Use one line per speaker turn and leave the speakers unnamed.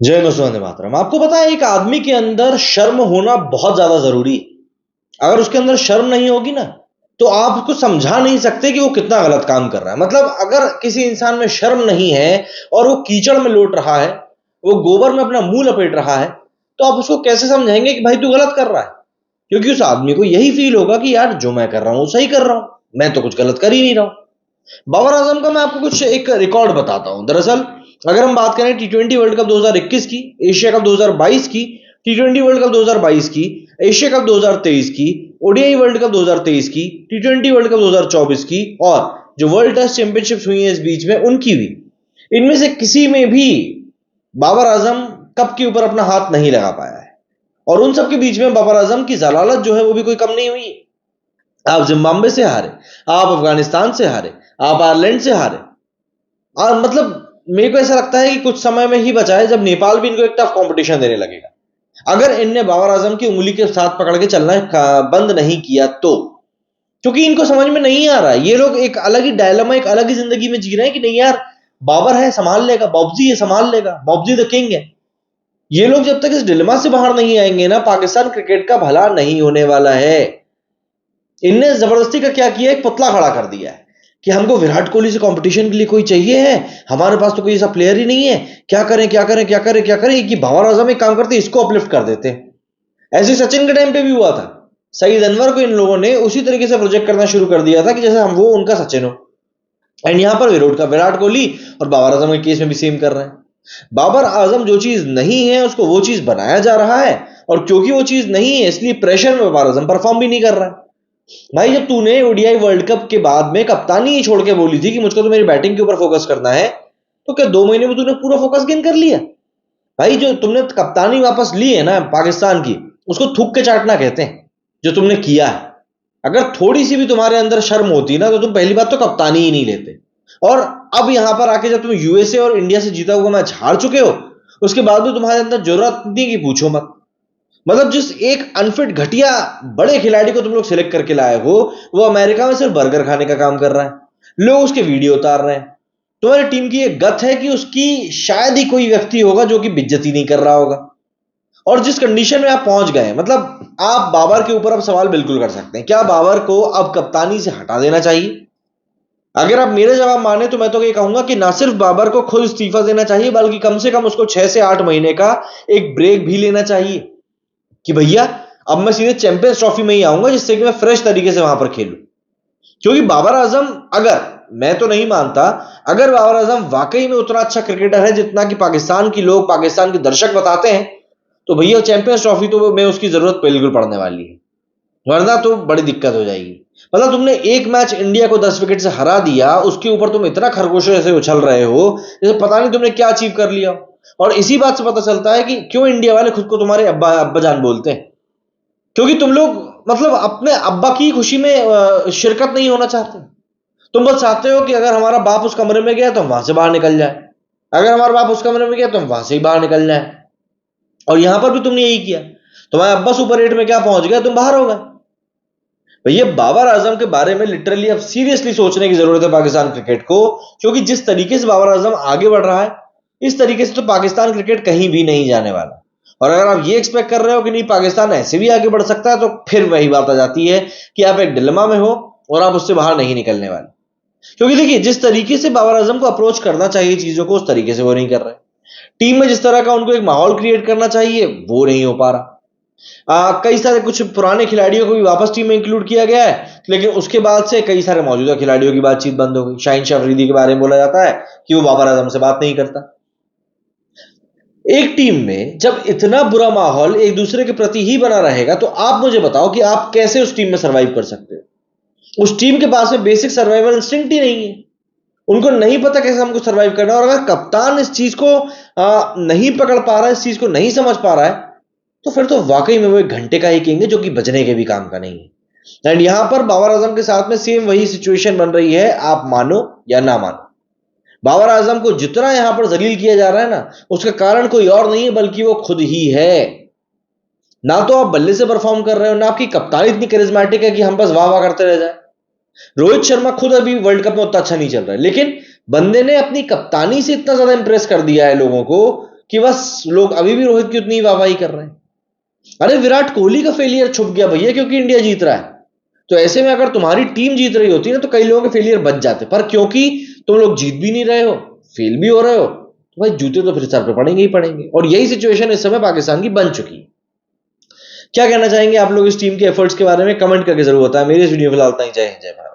जय वंदे मातरम। आपको पता है एक आदमी के अंदर शर्म होना बहुत ज्यादा जरूरी है। अगर उसके अंदर शर्म नहीं होगी ना तो आप उसको समझा नहीं सकते कि वो कितना गलत काम कर रहा है। मतलब अगर किसी इंसान में शर्म नहीं है और वो कीचड़ में लौट रहा है, वो गोबर में अपना मुंह लपेट रहा है, तो आप उसको कैसे समझाएंगे कि भाई तू गलत कर रहा है? क्योंकि उस आदमी को यही फील होगा कि यार जो मैं कर रहा हूं सही कर रहा हूं, मैं तो कुछ गलत कर ही नहीं रहा हूं। बाबर आजम का मैं आपको कुछ एक रिकॉर्ड बताता हूं। दरअसल अगर हम बात करें T20 वर्ल्ड कप 2021 की, एशिया कप 2022 की, T20 वर्ल्ड कप 2022 की, एशिया कप 2023 की, ओडीआई वर्ल्ड कप 2023 की, T20 वर्ल्ड कप 2024 की, और जो वर्ल्ड टेस्ट चैंपियनशिप हुई है इस बीच में उनकी भी, इनमें से किसी में भी बाबर आजम कप के ऊपर अपना हाथ नहीं लगा पाया है। और उन सब के बीच में बाबर आजम की जलालत जो है वो भी कोई कम नहीं हुई। आप जिम्बाब्वे से हारे, आप अफगानिस्तान से हारे, आप आयरलैंड से हारे, और मतलब मेरे को ऐसा लगता है कि कुछ समय में ही बचा है जब नेपाल भी इनको एक टफ कंपटीशन देने लगेगा। अगर इनने बाबर आजम की उंगली के साथ पकड़ के चलना बंद नहीं किया तो, क्योंकि इनको समझ में नहीं आ रहा है। ये लोग एक अलग ही डायलमा, एक अलग ही जिंदगी में जी रहे हैं कि नहीं यार बाबर है संभाल लेगा, बॉब्जी है संभाल लेगा, बॉब्जी द किंग है। ये लोग जब तक इस डिलेमा से बाहर नहीं आएंगे ना, पाकिस्तान क्रिकेट का भला नहीं होने वाला है। इनने जबरदस्ती का क्या किया, एक पुतला खड़ा कर दिया है कि हमको विराट कोहली से कंपटीशन के लिए कोई चाहिए है, हमारे पास तो कोई ऐसा प्लेयर ही नहीं है, क्या करें क्या करें क्या करें क्या करें। कि बाबर आजम एक काम करते इसको अपलिफ्ट कर देते हैं। ऐसे सचिन के टाइम पे भी हुआ था। सईद अनवर को इन लोगों ने उसी तरीके से प्रोजेक्ट करना शुरू कर दिया था कि जैसे हम वो उनका सचिन हो। एंड यहां पर विराट कोहली और बाबर आजम के केस में भी सेम कर रहे हैं। बाबर आजम जो चीज नहीं है उसको वो चीज बनाया जा रहा है, और क्योंकि वो चीज नहीं है इसलिए प्रेशर में बाबर आजम परफॉर्म भी नहीं कर रहा है। भाई जब तूने ओडीआई वर्ल्ड कप के बाद में कप्तानी ही छोड़ के बोली थी कि मुझको तो मेरी बैटिंग के ऊपर फोकस करना है, तो क्या 2 महीने में तूने पूरा फोकस गेन कर लिया? भाई जो तुमने कप्तानी वापस ली है ना पाकिस्तान की, उसको थूक के चाटना कहते हैं जो तुमने किया है। अगर थोड़ी सी भी तुम्हारे अंदर शर्म होती ना तो तुम पहली बात तो कप्तानी ही नहीं लेते। और अब यहां पर आके जब तुम यूएसए और इंडिया से जीता हुआ मैच हार चुके हो, उसके बाद भी तुम्हारे अंदर जरूरत नहीं कि पूछो मत। मतलब जिस एक अनफिट घटिया बड़े खिलाड़ी को तुम लोग सिलेक्ट करके लाए हो, वो अमेरिका में सिर्फ बर्गर खाने का काम कर रहा है, लोग उसके वीडियो उतार रहे हैं। तुम्हारी टीम की एक गत है कि उसकी शायद ही कोई व्यक्ति होगा जो कि बेइज्जती नहीं कर रहा होगा। और जिस कंडीशन में आप पहुंच गए, मतलब आप बाबर के ऊपर अब सवाल बिल्कुल कर सकते हैं, क्या बाबर को अब कप्तानी से हटा देना चाहिए? अगर आप मेरे जवाब माने तो मैं तो ये कहूंगा कि ना सिर्फ बाबर को खुद इस्तीफा देना चाहिए, बल्कि कम से कम उसको 6 से 8 महीने का एक ब्रेक भी लेना चाहिए कि भैया अब मैं सीधे चैंपियंस ट्रॉफी में ही आऊंगा जिससे कि मैं फ्रेश तरीके से वहां पर खेलूं। क्योंकि बाबर आजम, अगर, मैं तो नहीं मानता, अगर बाबर आजम वाकई में उतना अच्छा क्रिकेटर है जितना कि पाकिस्तान की लोग, पाकिस्तान के दर्शक बताते हैं, तो भैया चैंपियंस ट्रॉफी तो में उसकी जरूरत बिल्कुल पड़ने वाली है, वरना तो बड़ी दिक्कत हो जाएगी। मतलब तुमने एक मैच इंडिया को 10 विकेट से हरा दिया, उसके ऊपर तुम इतना खरगोशे से उछल रहे हो जैसे पता नहीं तुमने क्या अचीव कर लिया। और इसी बात से पता चलता है कि क्यों इंडिया वाले खुद को तुम्हारे अब्बा अब्बा जान बोलते हैं। क्योंकि तुम लोग मतलब अपने अब्बा की खुशी में शिरकत नहीं होना चाहते। तुम बस चाहते हो कि अगर हमारा बाप उस कमरे में गया तो हम वहां से बाहर निकल जाए, अगर हमारा बाप उस कमरे में गया तो हम वहां से ही बाहर निकल जाए। और यहां पर भी तुमने यही किया। तुम्हारा अब्बा सुपर 8 में क्या पहुंच गया, तुम बाहर हो गए। भैया बाबर आजम के बारे में लिटरली अब सीरियसली सोचने की जरूरत है पाकिस्तान क्रिकेट को। क्योंकि जिस तरीके से बाबर आजम आगे बढ़ रहा है, इस तरीके से तो पाकिस्तान क्रिकेट कहीं भी नहीं जाने वाला। और अगर आप ये एक्सपेक्ट कर रहे हो कि नहीं पाकिस्तान ऐसे भी आगे बढ़ सकता है, तो फिर वही बात आ जाती है कि आप एक डिलेमा में हो और आप उससे बाहर नहीं निकलने वाले। क्योंकि देखिए जिस तरीके से बाबर आजम को अप्रोच करना चाहिए चीजों को, उस तरीके से वो नहीं कर रहे। टीम में जिस तरह का उनको एक माहौल क्रिएट करना चाहिए वो नहीं हो पा रहा। कई सारे कुछ पुराने खिलाड़ियों को भी वापस टीम में इंक्लूड किया गया है, लेकिन उसके बाद से कई सारे मौजूदा खिलाड़ियों की बातचीत बंद हो गई। शाहीन शाह अफरीदी के बारे में बोला जाता है कि वो बाबर आजम से बात नहीं करता। एक टीम में जब इतना बुरा माहौल एक दूसरे के प्रति ही बना रहेगा, तो आप मुझे बताओ कि आप कैसे उस टीम में सर्वाइव कर सकते हो? उस टीम के पास में बेसिक सर्वाइवल इंस्टिंक्ट ही नहीं है। उनको नहीं पता कैसे हमको सर्वाइव करना है। और अगर कप्तान इस चीज को नहीं पकड़ पा रहा है, इस चीज को नहीं समझ पा रहा है, तो फिर तो वाकई में वो एक घंटे का ही किंग है जो कि बजने के भी काम का नहीं है। एंड यहां पर बाबर आजम के साथ में सेम वही सिचुएशन बन रही है, आप मानो या ना मानो। बाबर आजम को जितना यहां पर जलील किया जा रहा है ना, उसका कारण कोई और नहीं है बल्कि वो खुद ही है। ना तो आप बल्ले से परफॉर्म कर रहे हो, ना आपकी कप्तानी इतनी करिश्मेटिक है कि हम बस वाह वाह करते रह जाए। रोहित शर्मा खुद अभी वर्ल्ड कप में उतना अच्छा नहीं चल रहा है, लेकिन बंदे ने अपनी कप्तानी से इतना ज्यादा इंप्रेस कर दिया है लोगों को कि बस लोग अभी भी रोहित की उतनी वाहवाही कर रहे हैं। अरे विराट कोहली का फेलियर छुप गया भैया, क्योंकि इंडिया जीत रहा है। तो ऐसे में अगर तुम्हारी टीम जीत रही होती ना, तो कई लोगों के फेलियर बच जाते, पर क्योंकि तुम लोग जीत भी नहीं रहे हो, फेल भी हो रहे हो, तो भाई जूते तो फिर सर पे पड़ेंगे ही पड़ेंगे। और यही सिचुएशन इस समय पाकिस्तान की बन चुकी है। क्या कहना चाहेंगे आप लोग इस टीम के एफर्ट्स के बारे में? कमेंट करके जरूर बताएं। मेरी इस वीडियो फिलहाल इतना ही। जय हिंद, जय भारत।